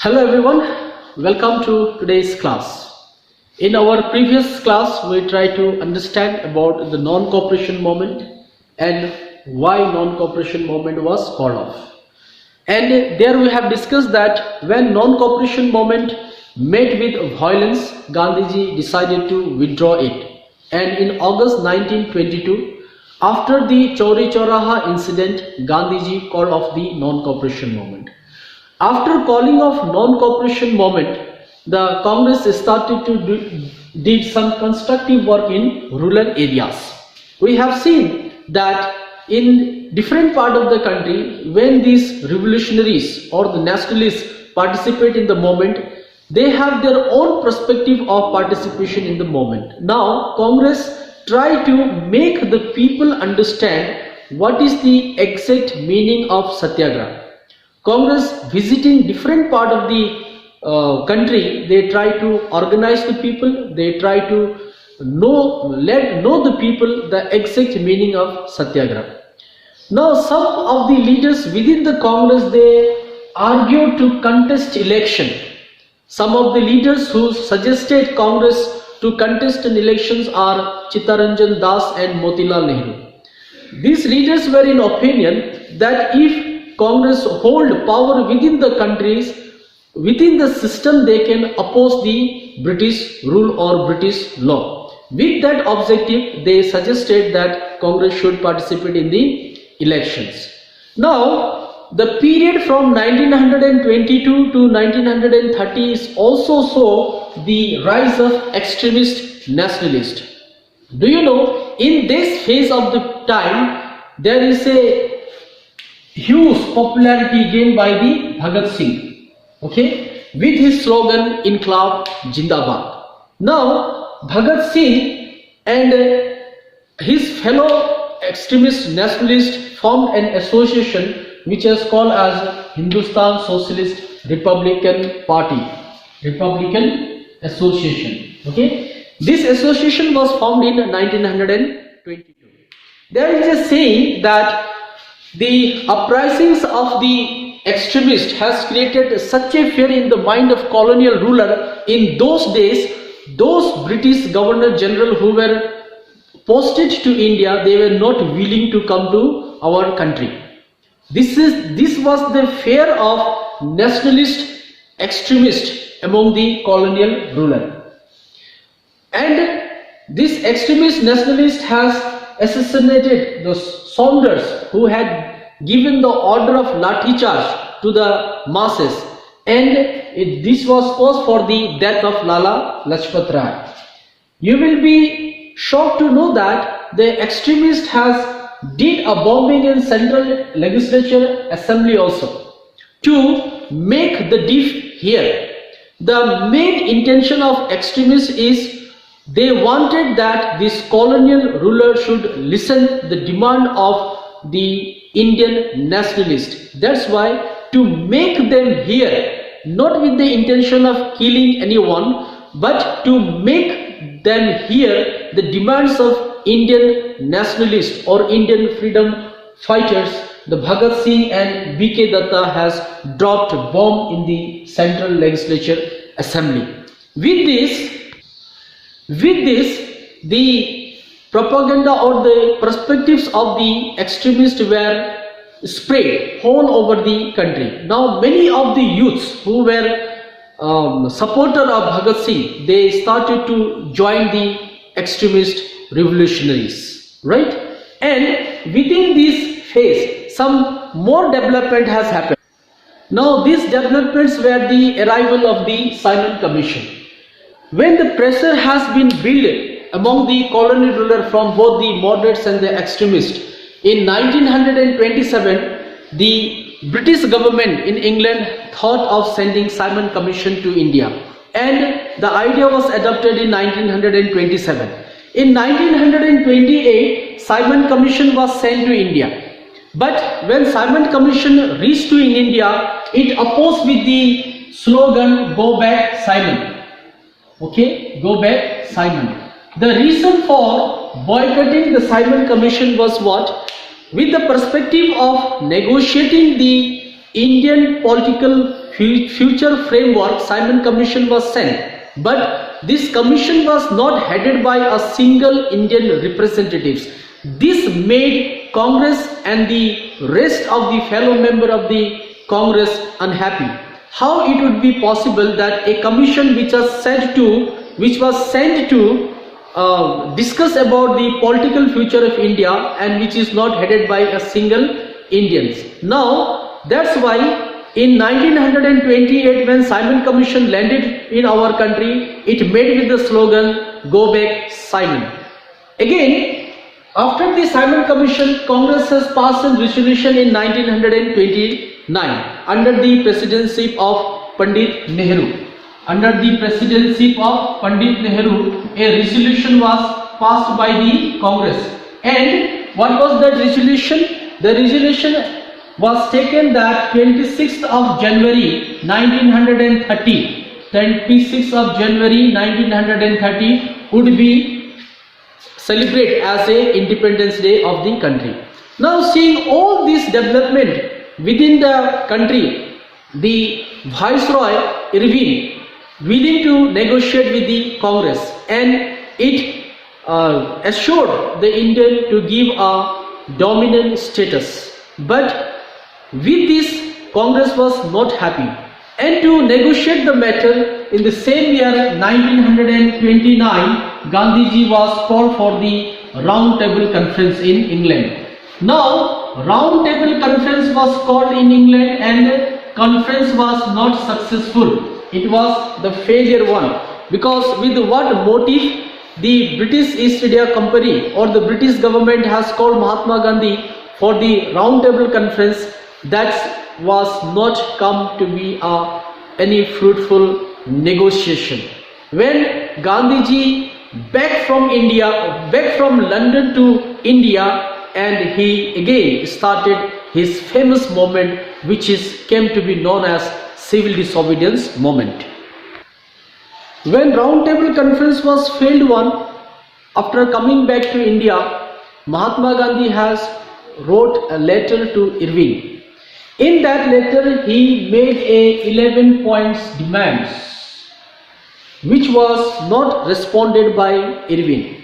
Hello everyone, welcome to today's class. In our previous class, we tried to understand about the non-cooperation movement and why non-cooperation movement was called off. And there we have discussed that when non-cooperation movement met with violence, Gandhiji decided to withdraw it. And in August 1922, after the Chauri Chauraha incident, Gandhiji called off the non-cooperation movement. After calling off non-cooperation movement, the Congress started to did some constructive work in rural areas. We have seen that in different part of the country, when these revolutionaries or the nationalists participate in the movement, they have their own perspective of participation in the movement. Now, Congress try to make the people understand what is the exact meaning of Satyagraha. Congress visiting different part of the country, they try to organize the people, they try to let know the people the exact meaning of Satyagraha. Now some of the leaders within the Congress, they argued to contest election. Some of the leaders who suggested Congress to contest in elections are Chittaranjan Das and Motilal Nehru. These leaders were in opinion that if Congress hold power within the countries, within the system, they can oppose the British rule or British law. With that objective, they suggested that Congress should participate in the elections. Now, the period from 1922 to 1930 is also saw the rise of extremist nationalists. Do you know, in this phase of the time, there is a huge popularity gained by the Bhagat Singh, okay, with his slogan Inqilab Jindabad. Now Bhagat Singh and his fellow extremist nationalists formed an association which is called as Hindustan Socialist Republican Party, Republican Association. Okay, this association was formed in 1922. There is a saying that the uprisings of the extremists has created such a fear in the mind of colonial ruler. In those days, those British Governor General who were posted to India, they were not willing to come to our country. This was the fear of nationalist extremist among the colonial ruler. And this extremist nationalist has assassinated the soldiers who had given the order of lathi charge to the masses, and this was cause for the death of Lala Lajpat Rai. You will be shocked to know that the extremist has did a bombing in Central Legislature Assembly also to make the diff here. The main intention of extremists is they wanted that this colonial ruler should listen the demand of the Indian nationalists. That's why to make them hear, not with the intention of killing anyone, but to make them hear the demands of Indian nationalists or Indian freedom fighters, the Bhagat Singh and B.K. Datta has dropped a bomb in the Central Legislature Assembly. With this, the propaganda or the perspectives of the extremists were spread all over the country. Now many of the youths who were supporter of Bhagat Singh, they started to join the extremist revolutionaries, right? And within this phase, some more development has happened. Now these developments were the arrival of the Simon Commission. When the pressure has been built among the colonial ruler from both the moderates and the extremists, in 1927, the British government in England thought of sending Simon Commission to India, and the idea was adopted in 1927. In 1928, Simon Commission was sent to India. But when Simon Commission reached to in India, it opposed with the slogan, "Go back Simon." Okay, go back Simon. The reason for boycotting the Simon Commission was what? With the perspective of negotiating the Indian political future framework Simon Commission was sent, but this commission was not headed by a single Indian representatives. This made Congress and the rest of the fellow member of the Congress unhappy. How it would be possible that a commission which was sent to discuss about the political future of India and which is not headed by a single Indians. Now that's why in 1928 when Simon Commission landed in our country, it made with the slogan "Go back Simon." Again, after the Simon Commission, Congress has passed a resolution in 1929 under the presidency of Pandit Nehru. Under the presidency of Pandit Nehru, a resolution was passed by the Congress. And what was that resolution? The resolution was taken that 26th of January 1930, 26th of January 1930 would be celebrated as a Independence Day of the country. Now seeing all this development within the country, the Viceroy Irving willing to negotiate with the Congress, and it assured the Indian to give a dominant status. But with this, Congress was not happy, and to negotiate the matter in the same year 1929, Gandhiji was called for the Round Table Conference in England. Now Round Table Conference was called in England and conference was not successful. It was the failure one, because with what motive the British East India Company or the British government has called Mahatma Gandhi for the Round Table Conference, that was not come to be any fruitful negotiation. When Gandhiji back from London to India, and he again started his famous movement which came to be known as civil disobedience movement. When Round Table Conference was failed one, after coming back to India, Mahatma Gandhi has wrote a letter to Irving. In that letter he made a 11 points demands which was not responded by Irving.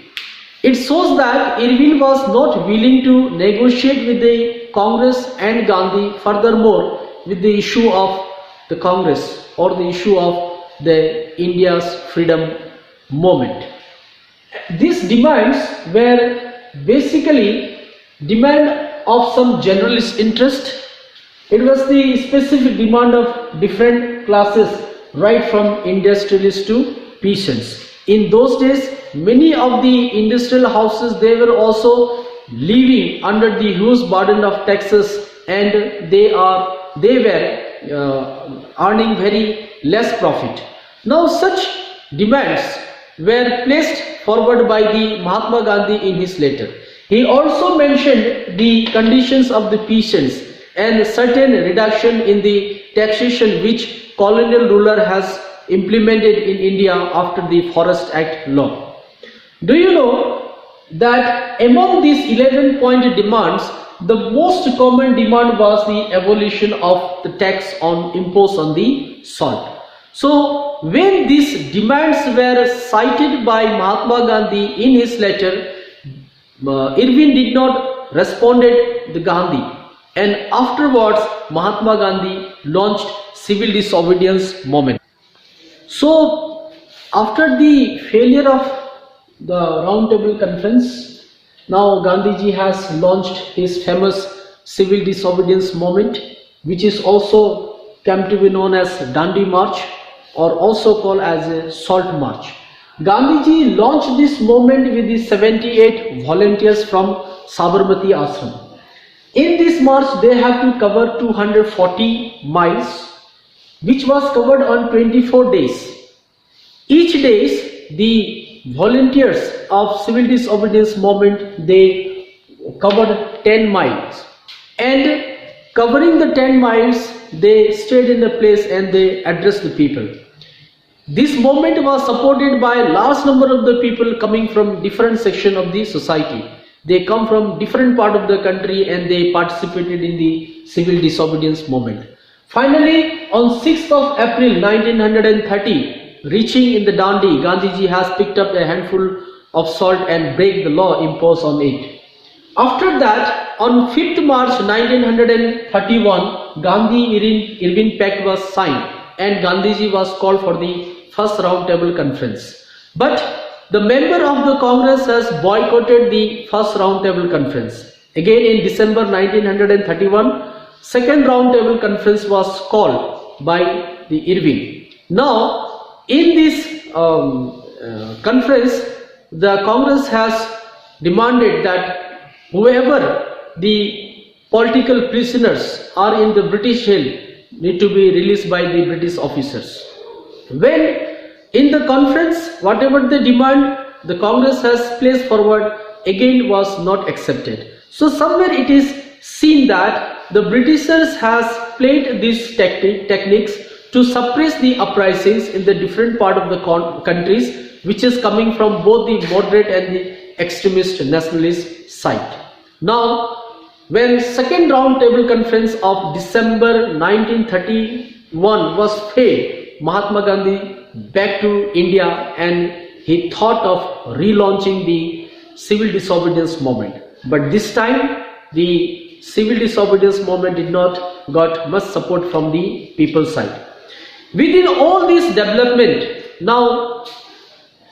It shows that Irving was not willing to negotiate with the Congress and Gandhi, furthermore with the issue of the Congress or the issue of the India's freedom movement. These demands were basically demand of some generalist interest. It was the specific demand of different classes, right from industrialists to peasants. In those days, many of the industrial houses, they were also living under the huge burden of taxes, and they were earning very less profit. Now such demands were placed forward by the Mahatma Gandhi in his letter. He also mentioned the conditions of the peasants and certain reduction in the taxation which colonial ruler has implemented in India after the Forest Act law. Do you know that among these 11-point demands, the most common demand was the abolition of the tax imposed on the salt. So when these demands were cited by Mahatma Gandhi in his letter, Irving did not respond to Gandhi, and afterwards Mahatma Gandhi launched civil disobedience movement. So after the failure of the Round Table Conference, now Gandhiji has launched his famous civil disobedience movement, which is also come to be known as Dandi March, or also called as a Salt March. Gandhiji launched this movement with the 78 volunteers from Sabarmati Ashram. In this march they have to cover 240 miles, which was covered on 24 days. Each day the volunteers of civil disobedience movement, they covered 10 miles, and covering the 10 miles they stayed in the place and they addressed the people. This movement was supported by a large number of the people coming from different sections of the society. They come from different part of the country and they participated in the civil disobedience movement. Finally, on 6th of April 1930, reaching in the Dandi, Gandhiji has picked up a handful of salt and break the law imposed on it. After that, on 5th March 1931, Gandhi-Irwin Pact was signed and Gandhiji was called for the first round table conference. But the member of the Congress has boycotted the first round table conference. Again in December 1931, second round table conference was called by the Irving. Now, in this conference, the Congress has demanded that whoever the political prisoners are in the British jail need to be released by the British officers. When in the conference, whatever they demand, the Congress has placed forward, again was not accepted. So somewhere it is seen that the Britishers has played these techniques to suppress the uprisings in the different part of the countries, which is coming from both the moderate and the extremist nationalist side. Now, when second round table conference of December 1931 was failed, Mahatma Gandhi back to India and he thought of relaunching the civil disobedience movement. But this time the civil disobedience movement did not got much support from the people's side. Within all this development, now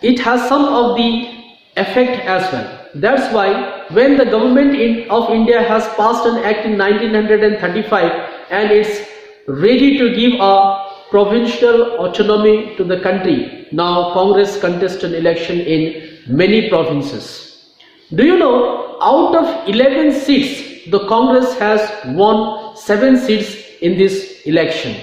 it has some of the effect as well. That's why when the government of India has passed an act in 1935 and it's ready to give a provincial autonomy to the country, now Congress contested election in many provinces. Do you know, out of 11 seats, the Congress has won 7 seats in this election.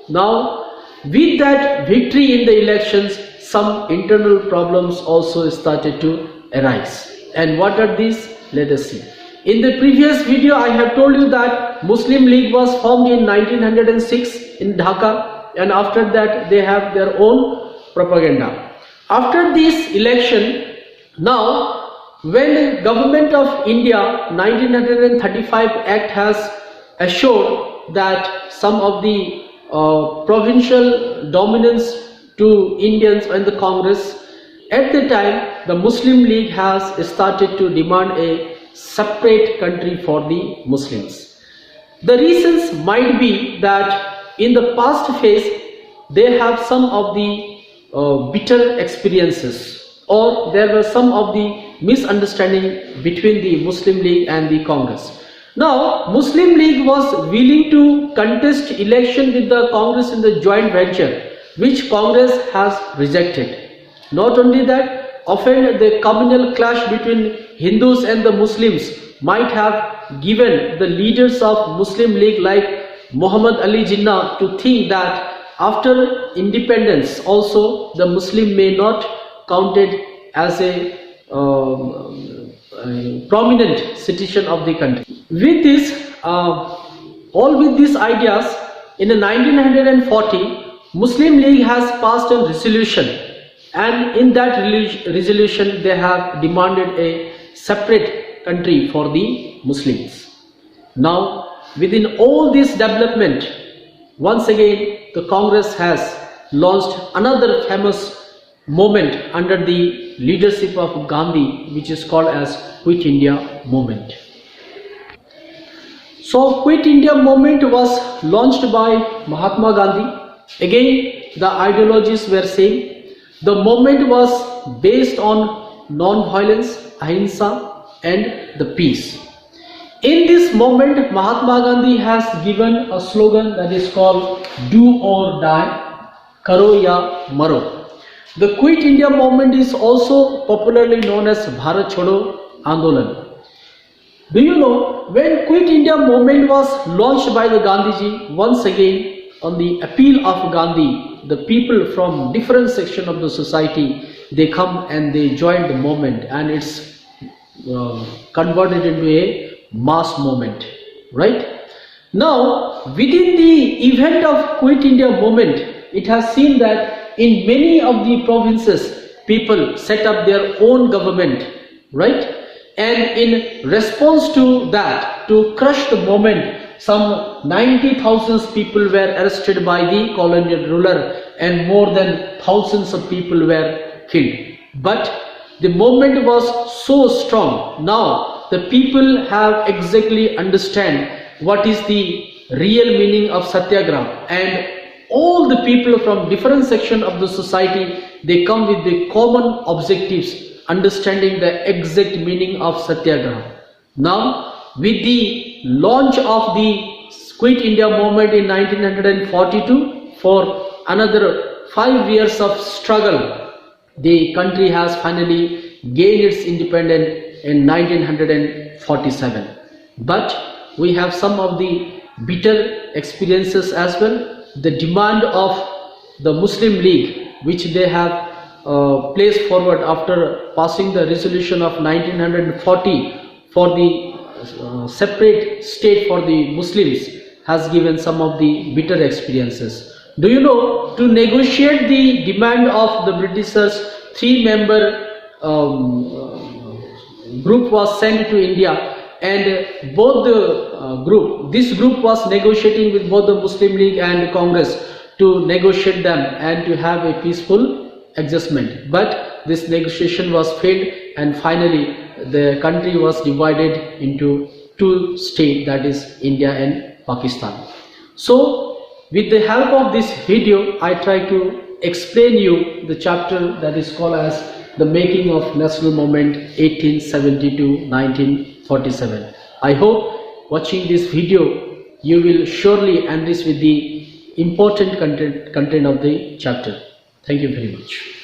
Now, with that victory in the elections, some internal problems also started to arise. And what are these? Let us see. In the previous video, I have told you that Muslim League was formed in 1906 in Dhaka, and after that they have their own propaganda. After this election, now when government of India 1935 Act has assured that some of the provincial dominance to Indians and the Congress, at the time the Muslim League has started to demand a separate country for the Muslims. The reasons might be that in the past phase they have some of the bitter experiences, or there were some of the misunderstanding between the Muslim League and the Congress. Now Muslim League was willing to contest election with the Congress in the joint venture, which Congress has rejected. Not only that, often the communal clash between Hindus and the Muslims might have given the leaders of Muslim League like Muhammad Ali Jinnah to think that after independence also the Muslim may not counted as a prominent citizen of the country. With this, with these ideas, in the 1940, Muslim League has passed a resolution, and in that resolution they have demanded a separate country for the Muslims. Now, within all this development, once again the Congress has launched another famous movement under the leadership of Gandhi, which is called as Quit India movement. So Quit India movement was launched by Mahatma Gandhi. Again, the ideologies were same. The movement was based on non-violence, ahimsa, and the peace. In this movement, Mahatma Gandhi has given a slogan that is called "Do or Die, Karo ya Maro." The Quit India movement is also popularly known as Bharat Chodo Andolan. Do you know, when Quit India movement was launched by the Gandhiji, once again on the appeal of Gandhi, the people from different sections of the society, they come and they join the movement, and it's converted into a mass movement, right? Now, within the event of Quit India movement, it has seen that in many of the provinces, people set up their own government, right? And in response to that, to crush the movement, some 90,000 people were arrested by the colonial ruler and more than thousands of people were killed. But the movement was so strong. Now the people have exactly understand what is the real meaning of Satyagraha, and all the people from different section of the society, they come with the common objectives, understanding the exact meaning of Satyagraha. Now with the launch of the Quit India movement in 1942, for another 5 years of struggle, the country has finally gained its independence in 1947. But we have some of the bitter experiences as well. The demand of the Muslim League, which they have placed forward after passing the resolution of 1940 for the separate state for the Muslims, has given some of the bitter experiences. Do you know, to negotiate the demand of the Britishers, 3-member group was sent to India, and both the this group was negotiating with both the Muslim League and Congress to negotiate them and to have a peaceful adjustment. But this negotiation was failed, and finally the country was divided into 2 states, that is India and Pakistan. So with the help of this video, I try to explain you the chapter that is called as the making of national movement 1870 to 1947. I hope watching this video you will surely enrich with the important content of the chapter. Thank you very much.